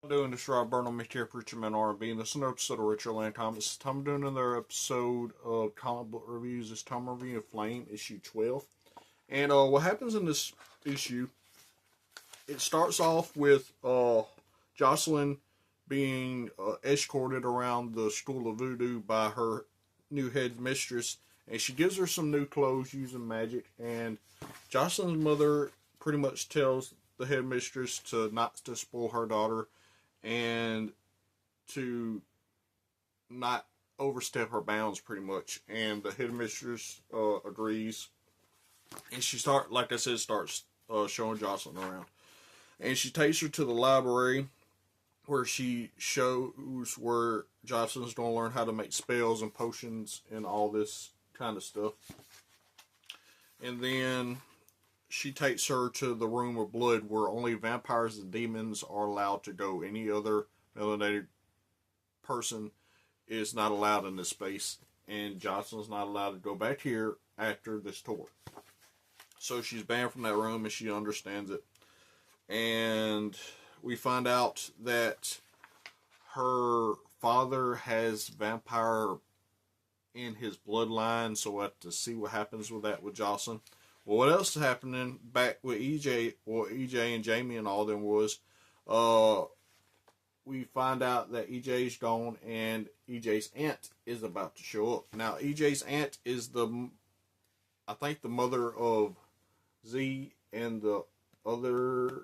Doing this Rob Burnham, Material Preacher Man R&B, and this is another episode of Richard Land Thomas. I'm doing another episode of comic book reviews. This time I'm reviewing Flame, issue 12. And what happens in this issue, it starts off with Jocelyn being escorted around the School of Voodoo by her new head mistress, and she gives her some new clothes using magic, and Jocelyn's mother pretty much tells the head mistress to not to spoil her daughter and to not overstep her bounds pretty much. And the headmistress agrees, and she starts showing Jocelyn around, and she takes her to the library where she shows where Jocelyn's going to learn how to make spells and potions and all this kind of stuff. And then she takes her to the room of blood where only vampires and demons are allowed to go. Any other melanated person is not allowed in this space. And Jocelyn's not allowed to go back here after this tour. So she's banned from that room, and she understands it. And we find out that her father has vampire in his bloodline, so we'll have to see what happens with that with Jocelyn. Well, what else is happening back with EJ, or EJ and Jamie and all them was, we find out that EJ's gone and EJ's aunt is about to show up. Now, EJ's aunt is I think the mother of Z and the other,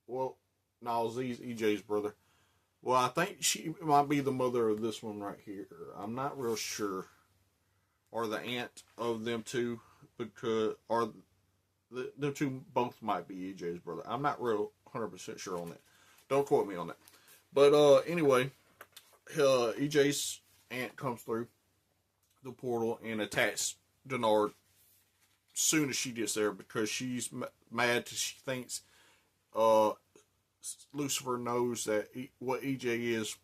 well, no, Z's EJ's brother. Well, I think she might be the mother of this one right here. I'm not real sure. Or the aunt of them two. Because the two both might be EJ's brother. I'm not real 100% sure on that. Don't quote me on that. But anyway, EJ's aunt comes through the portal and attacks Denard soon as she gets there, because she's mad because she thinks Lucifer knows that what EJ is,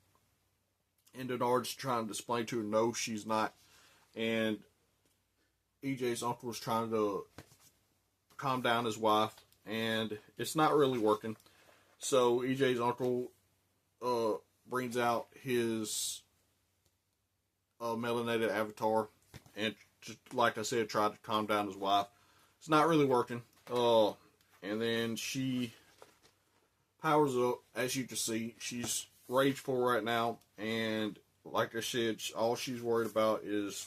and Denard's trying to explain to her no, she's not. And EJ's uncle was trying to calm down his wife, and it's not really working. So EJ's uncle brings out his melanated avatar, and just like I said, tried to calm down his wife. It's not really working. And then she powers up. As you can see, she's rageful right now, and like I said, all she's worried about is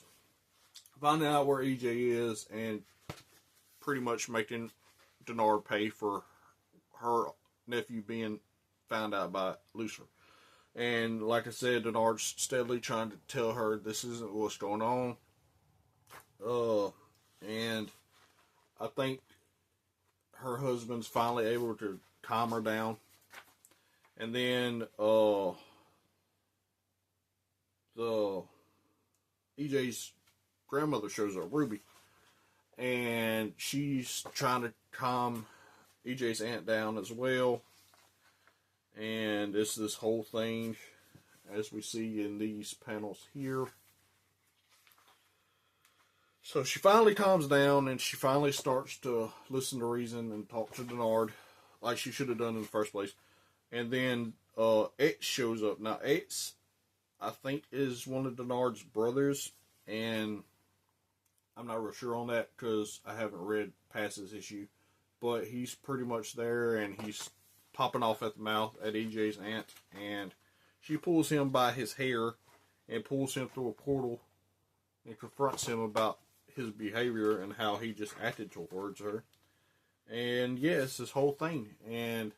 finding out where EJ is and pretty much making Denard pay for her nephew being found out by Lucifer. And like I said, Denard's steadily trying to tell her this isn't what's going on. And I think her husband's finally able to calm her down. And then the EJ's grandmother shows up, Ruby, and she's trying to calm EJ's aunt down as well. And it's this whole thing, as we see in these panels here. So she finally calms down, and she finally starts to listen to reason and talk to Denard like she should have done in the first place. And then X shows up. Now, X, I think, is one of Denard's brothers, and I'm not real sure on that because I haven't read past this issue. But he's pretty much there, and he's popping off at the mouth at EJ's aunt. And she pulls him by his hair and pulls him through a portal and confronts him about his behavior and how he just acted towards her. And yes, this whole thing. And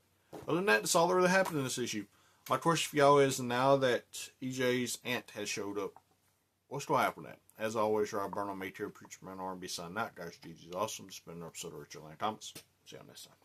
other than that, that's all that really happened in this issue. My question for y'all is, now that EJ's aunt has showed up, what's going to happen with that? As always, Rob Burnham, Material Preacher Man R&B signing out. Guys, GG's awesome. It's been an episode of Richard Lang Thomas. See y'all next time.